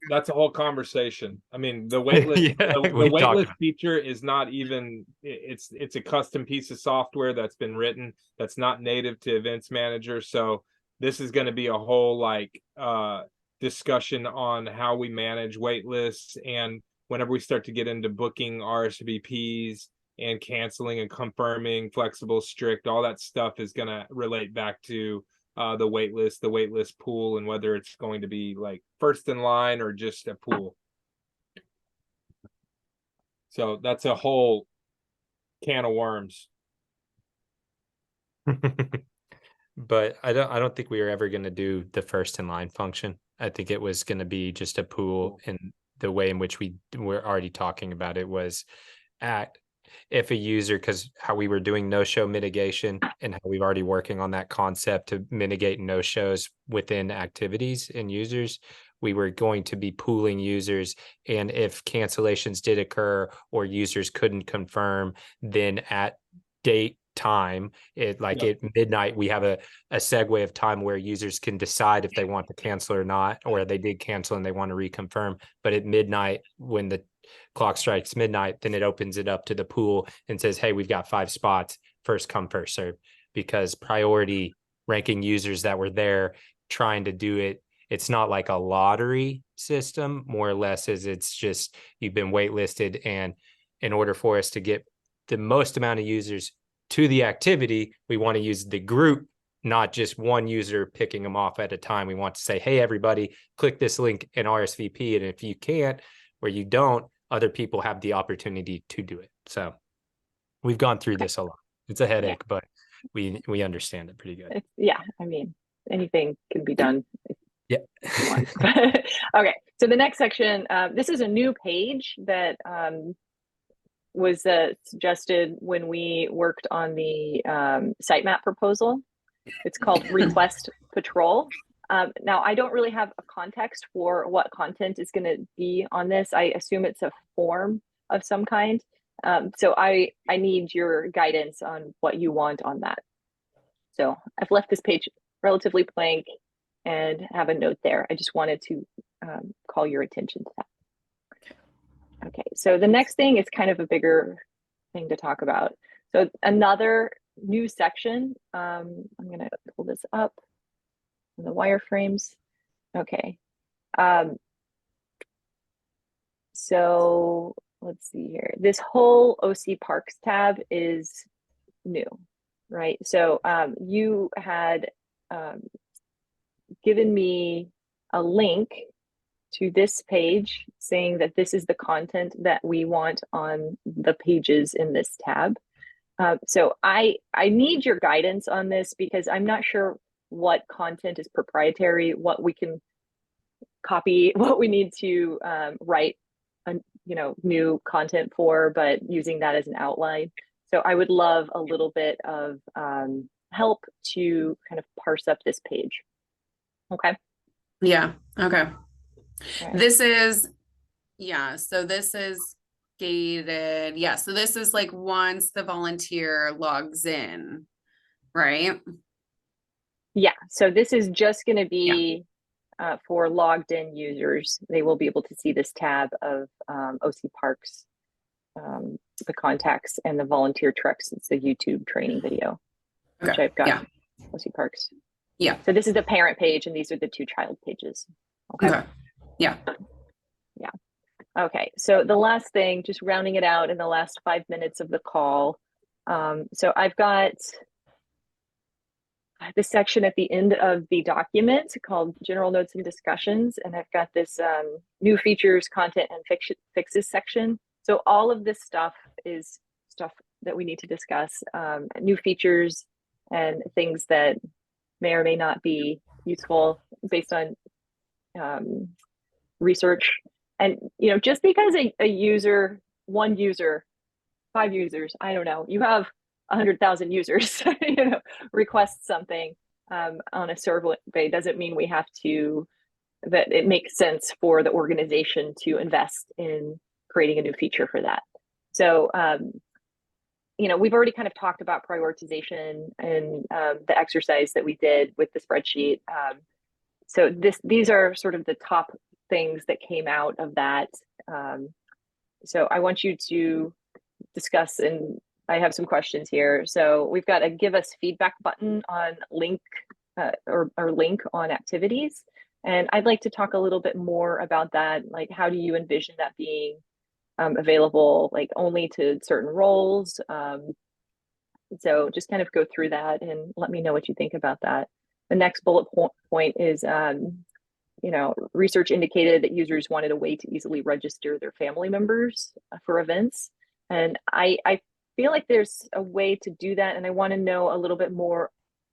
that's a whole conversation. I mean, the waitlist, Yeah, the we talked waitlist about. feature is not even, it's a custom piece of software that's been written that's not native to Events Manager. So this is going to be a whole like discussion on how we manage waitlists, and whenever we start to get into booking RSVPs and canceling and confirming, flexible, strict, all that stuff is going to relate back to the waitlist pool, and whether it's going to be like first in line or just a pool. So that's a whole can of worms. But I don't think we were ever going to do the first in line function. I think it was going to be just a pool, and the way in which we were already talking about it was at if a user, because how we were doing no-show mitigation and how we've already working on that concept to mitigate no-shows within activities and users, we were going to be pooling users. And if cancellations did occur or users couldn't confirm, then at date time, at midnight, we have a segue of time where users can decide if they want to cancel or not, or they did cancel and they want to reconfirm. But at midnight, when the clock strikes midnight, then it opens it up to the pool and says, hey, we've got 5 spots, first come, first serve, because priority ranking users that were there trying to do it. It's not like a lottery system, more or less, as it's just you've been waitlisted. And in order for us to get the most amount of users to the activity, we want to use the group, not just one user picking them off at a time. We want to say, hey, everybody, click this link and RSVP. And if you can't, or you don't, other people have the opportunity to do it. So we've gone through this a lot. It's a headache, but we understand it pretty good. I mean, anything can be done. Yeah. Okay. So the next section, this is a new page that was suggested when we worked on the sitemap proposal. It's called Request Patrol. Now, I don't really have a context for what content is going to be on this. I assume it's a form of some kind. So I need your guidance on what you want on that. So I've left this page relatively blank and have a note there. I just wanted to call your attention to that. Okay, so the next thing is kind of a bigger thing to talk about. So another new section, I'm going to pull this up. The wireframes. Okay. So let's see here. This whole OC Parks tab is new, right? So you had given me a link to this page saying that this is the content that we want on the pages in this tab. So I need your guidance on this because I'm not sure what content is proprietary, what we can copy, what we need to write new content for, but using that as an outline. So I would love a little bit of help to kind of parse up this page. Okay. Yeah. Okay. Right. This is, so this is gated. Yeah. So this is like once the volunteer logs in, right? Yeah. So this is just going to be for logged in users. They will be able to see this tab of OC Parks, the contacts, and the volunteer treks. It's a YouTube training video, which I've got. OC Parks. Yeah. So this is the parent page and these are the 2 child pages. Okay. Yeah. Yeah. Okay. So the last thing, just rounding it out in the last 5 minutes of the call. So I've got this section at the end of the document called General Notes and Discussions, and I've got this new features, content, and fixes section. So all of this stuff is stuff that we need to discuss, new features and things that may or may not be useful based on research. And just because a user, one user, 5 users, I don't know, you have 100,000 users, request something on a survey doesn't mean we have to, that it makes sense for the organization to invest in creating a new feature for that. So, we've already kind of talked about prioritization and the exercise that we did with the spreadsheet. So these are sort of the top things that came out of that. So I want you to discuss, and I have some questions here. So we've got a give us feedback button on link or link on activities. And I'd like to talk a little bit more about that. Like, how do you envision that being available, like only to certain roles? So just kind of go through that and let me know what you think about that. The next bullet point is, research indicated that users wanted a way to easily register their family members for events. And I feel like there's a way to do that. And I want to know a little bit more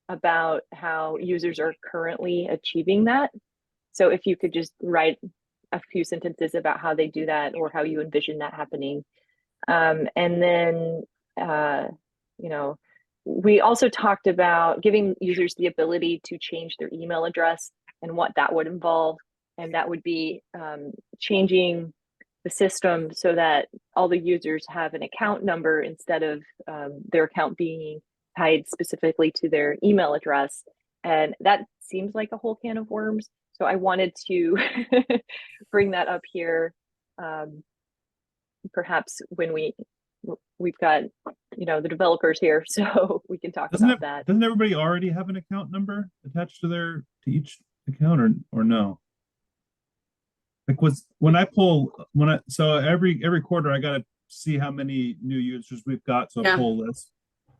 about how users are currently achieving that. So if you could just write a few sentences about how they do that or how you envision that happening. And then, we also talked about giving users the ability to change their email address and what that would involve. And that would be changing the system so that all the users have an account number instead of their account being tied specifically to their email address. And that seems like a whole can of worms. So I wanted to bring that up here. Perhaps when we've got, the developers here, so we can talk about that. Doesn't everybody already have an account number attached to each account or no? Like so every quarter I gotta see how many new users we've got, so a full list.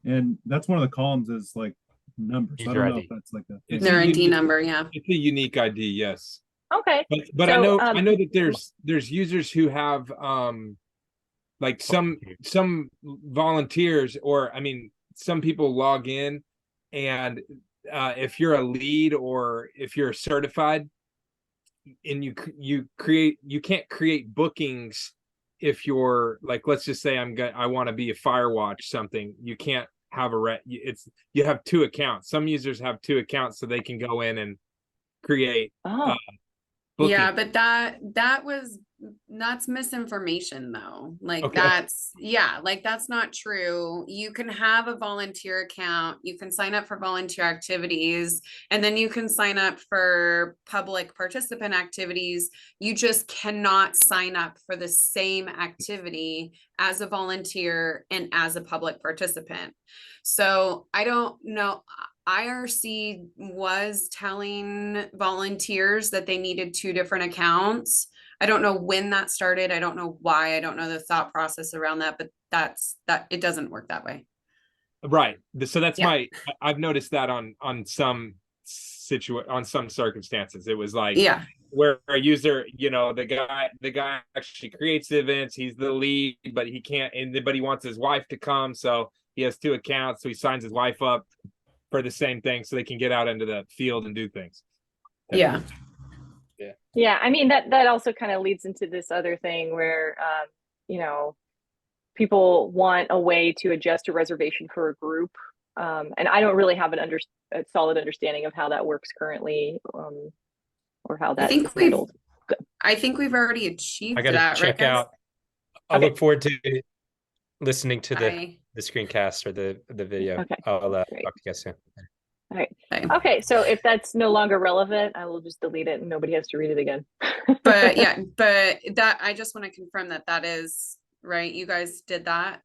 And that's one of the columns is like numbers. So I don't know if that's like their ID number, yeah. It's a unique ID, yes. Okay. But so, I know that there's users who have like some volunteers, or some people log in, and if you're a lead or if you're certified, and you can't create bookings if you're like, let's just say I want to be a Firewatch something. You can't have you have 2 accounts. Some users have 2 accounts, so they can go in and create yeah, but that's misinformation though. Like that's not true. You can have a volunteer account, you can sign up for volunteer activities, and then you can sign up for public participant activities. You just cannot sign up for the same activity as a volunteer and as a public participant. So I don't know. IRC was telling volunteers that they needed 2 different accounts. I don't know when that started. I don't know why. I don't know the thought process around that, but it doesn't work that way. Right. So that's I've noticed that on some circumstances. It was like, where a user, the guy actually creates the events, he's the lead, but he can't, but he wants his wife to come. So he has 2 accounts. So he signs his wife up for the same thing so they can get out into the field and do things. Yeah. That also kind of leads into this other thing where people want a way to adjust a reservation for a group, and I don't really have a solid understanding of how that works currently, or how that's handled. I think we've already achieved that. I gotta check out. I look forward to listening to the screencast or the video. Okay. I'll talk to you guys soon. All right. Okay. So if that's no longer relevant, I will just delete it and nobody has to read it again. but that, I just want to confirm that is right. You guys did that.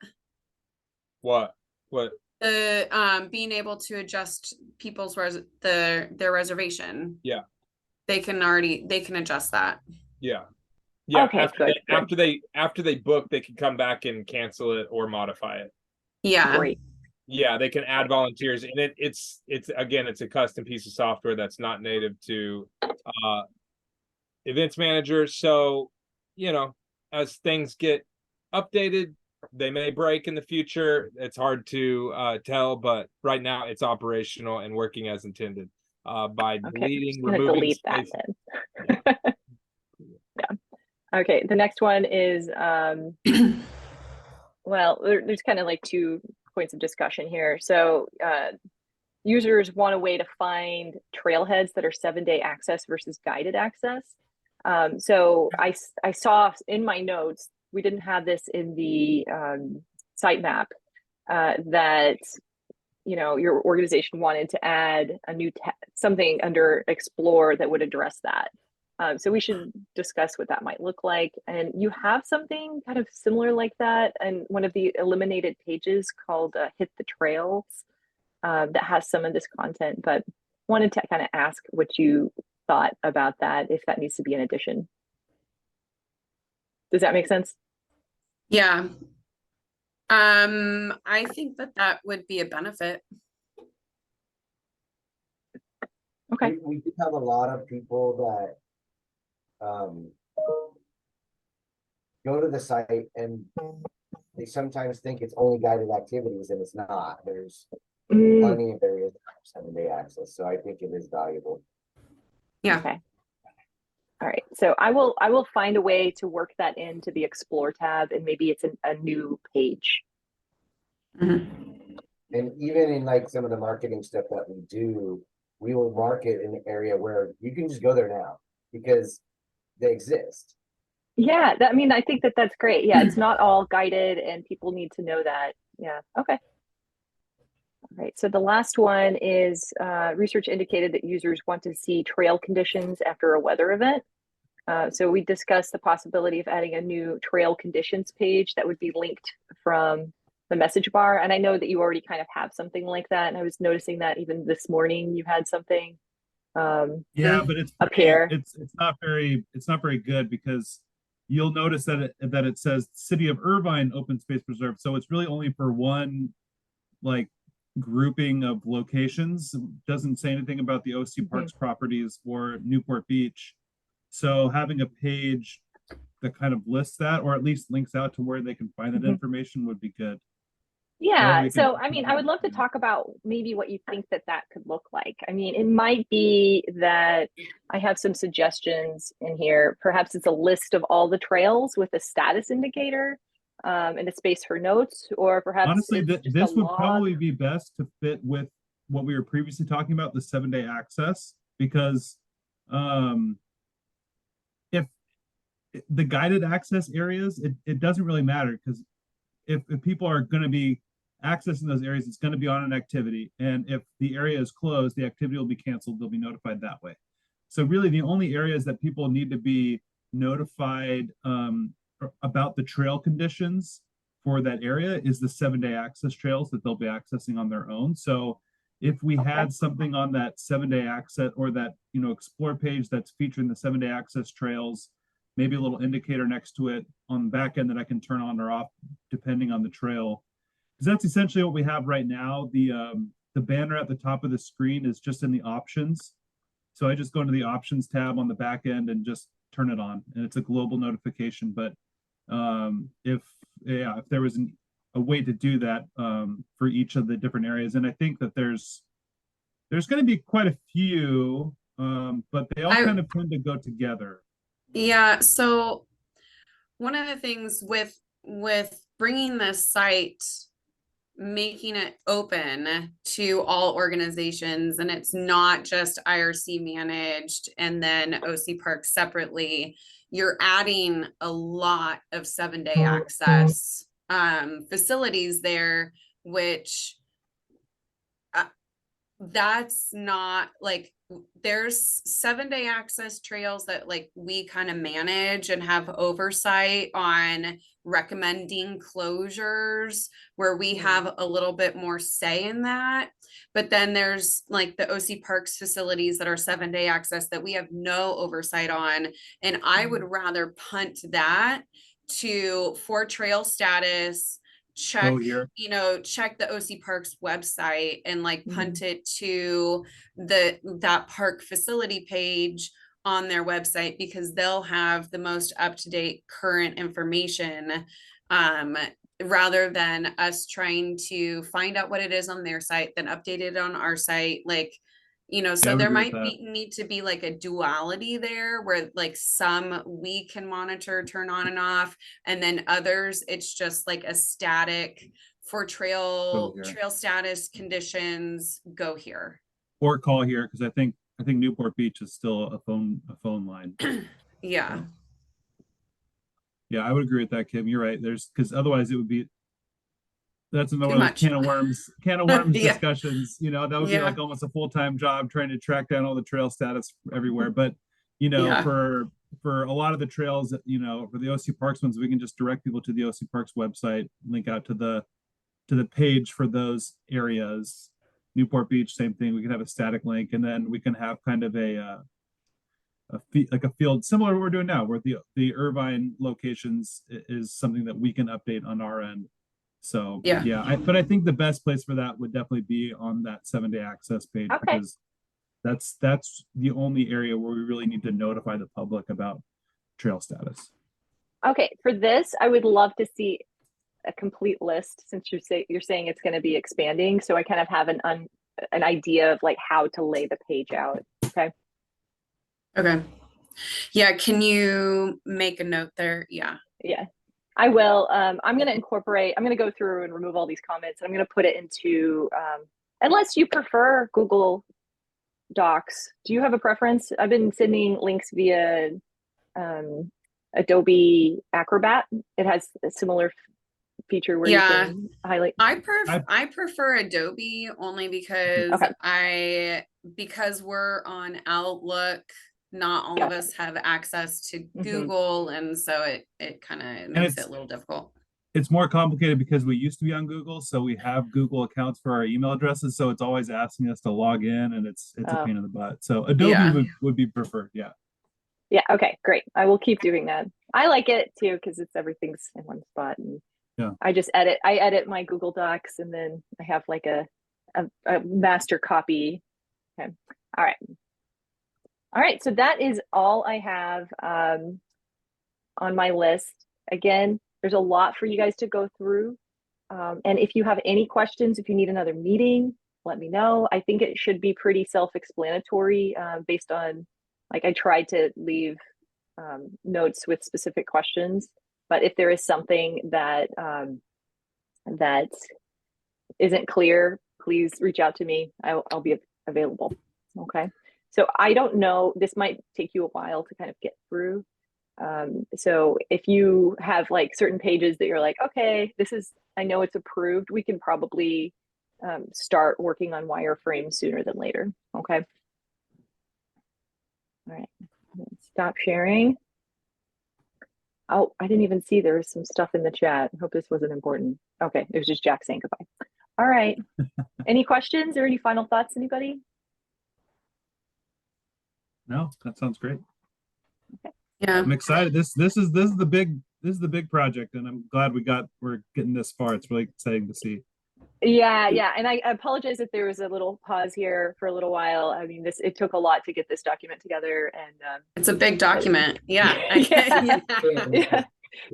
What? The being able to adjust people's their reservation. Yeah. They can adjust that. Yeah. Yeah. Okay, good. After they book, they can come back and cancel it or modify it. Yeah. Great. Yeah, they can add volunteers, and it's again, it's a custom piece of software that's not native to Events Manager. So, as things get updated, they may break in the future. It's hard to tell, but right now it's operational and working as intended. By deleting, removing delete space. that then. Yeah. Okay. The next one is well, there's kind of like 2 points of discussion here. So users want a way to find trailheads that are 7-day access versus guided access. So I saw in my notes, we didn't have this in the sitemap, that your organization wanted to add a new something under Explore that would address that. So we should discuss what that might look like. And you have something kind of similar like that, and one of the eliminated pages called Hit the Trails that has some of this content, but wanted to kind of ask what you thought about that, if that needs to be an addition. Does that make sense? Yeah. I think that would be a benefit. Okay. We do have a lot of people that go to the site and they sometimes think it's only guided activities, and it's not. There's plenty of areas that have 7-day access, so I think it is valuable. Yeah. Okay. All right. So I will find a way to work that into the Explore tab, and maybe it's a new page. Mm-hmm. And even in like some of the marketing stuff that we do, we will market in an area where you can just go there now because they exist. Yeah, I think that's great. Yeah, it's not all guided, and people need to know that. Yeah. Okay. All right. So the last one is research indicated that users want to see trail conditions after a weather event. So we discussed the possibility of adding a new trail conditions page that would be linked from the message bar. And I know that you already kind of have something like that. And I was noticing that even this morning you had something. Yeah, but it's up here. It's not very good, because you'll notice that it says City of Irvine Open Space Preserve. So it's really only for one like grouping of locations. It doesn't say anything about the OC Parks properties or Newport Beach. So having a page that kind of lists that, or at least links out to where they can find that information, would be good. Yeah. So, I would love to talk about maybe what you think that could look like. It might be that I have some suggestions in here. Perhaps it's a list of all the trails with a status indicator and a space for notes, or perhaps honestly, this would probably be best to fit with what we were previously talking about, the 7-day access, because if the guided access areas, it doesn't really matter, because if people are going to be accessing those areas, it's going to be on an activity, and if the area is closed, the activity will be canceled. They'll be notified that way. So really the only areas that people need to be notified about the trail conditions for that area is the 7-day access trails that they'll be accessing on their own. So if we had something on that 7-day access, or that Explore page that's featuring the 7-day access trails, maybe a little indicator next to it on the back end that I can turn on or off depending on the trail, because that's essentially what we have right now. The banner at the top of the screen is just in the options. So I just go into the options tab on the back end and just turn it on, and it's a global notification. But if there was a way to do that for each of the different areas, and I think that there's going to be quite a few, but they all kind of tend to go together. Yeah. So one of the things with bringing this site, making it open to all organizations, and it's not just IRC managed and then OC Parks separately, you're adding a lot of 7-day access facilities there, which that's not like, there's 7-day access trails that like we kind of manage and have oversight on recommending closures where we have a little bit more say in that. But then there's like the OC Parks facilities that are 7-day access that we have no oversight on. And I would rather punt that to for trail status, check, check the OC Parks website and like punt it to that park facility page on their website, because they'll have the most up-to-date current information, rather than us trying to find out what it is on their site, then update it on our site. Like, so there might need to be like a duality there where like some we can monitor, turn on and off, and then others it's just like a static for trail status conditions, go here or call here, because I think Newport Beach is still a phone line. Yeah. Yeah, I would agree with that, Kim. You're right. Because otherwise it would be, that's another can of worms yeah. Discussions, that would be like almost a full-time job trying to track down all the trail status everywhere. But, for a lot of the trails, for the OC Parks ones, we can just direct people to the OC Parks website, link out to the page for those areas. Newport Beach, same thing. We can have a static link, and then we can have kind of a field similar to what we're doing now, where the Irvine locations is something that we can update on our end. So but I think the best place for that would definitely be on that 7-day access page, because that's the only area where we really need to notify the public about trail status. Okay, for this, I would love to see a complete list, since you're saying it's going to be expanding, so I kind of have an idea of like how to lay the page out. Okay, yeah, can you make a note there? Yeah, I will. I'm going to go through and remove all these comments. I'm going to put it into, unless you prefer Google Docs. Do you have a preference? I've been sending links via Adobe Acrobat. It has a similar feature where you can highlight. I prefer Adobe only because because we're on Outlook. Not all of us have access to Google, and so it kind of makes it a little difficult. It's more complicated because we used to be on Google, so we have Google accounts for our email addresses, so it's always asking us to log in, and it's a pain in the butt. So Adobe would be preferred. Yeah. Okay, great. I will keep doing that. I like it too because everything's in one spot, and I edit my Google Docs, and then I have like a master copy. Okay. All right, so that is all I have on my list. Again, there's a lot for you guys to go through. And if you have any questions, if you need another meeting, let me know. I think it should be pretty self-explanatory based on, like, I tried to leave notes with specific questions. But if there is something that that isn't clear, please reach out to me. I'll be available. Okay. So I don't know, this might take you a while to kind of get through. So if you have like certain pages that you're like, okay, I know it's approved, we can probably start working on wireframes sooner than later. Okay. All right, stop sharing. Oh, I didn't even see there was some stuff in the chat. I hope this wasn't important. Okay, it was just Jack saying goodbye. All right. Any questions or any final thoughts, anybody? No, that sounds great. Okay. Yeah, I'm excited. This is the big project, and I'm glad we're getting this far. It's really exciting to see. Yeah, and I apologize if there was a little pause here for a little while. I mean, it took a lot to get this document together, and it's a big document. Yeah. Yeah.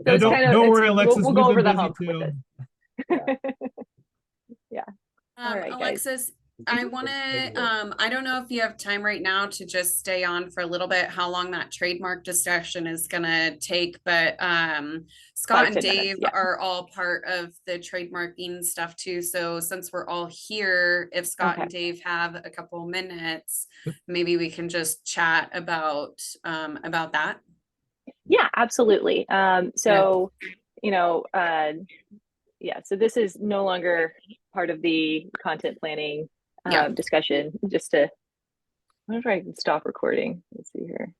So don't worry, Alexis. We'll go over the hump with it. Yeah. All right, Alexis, I want to, I don't know if you have time right now to just stay on for a little bit, how long that trademark discussion is going to take, but Scott and Dave are all part of the trademarking stuff too. So since we're all here, if Scott and Dave have a couple minutes, maybe we can just chat about that. Yeah, absolutely. So, so this is no longer part of the content planning Yeah. discussion just to, I wonder if I can stop recording. Let's see here.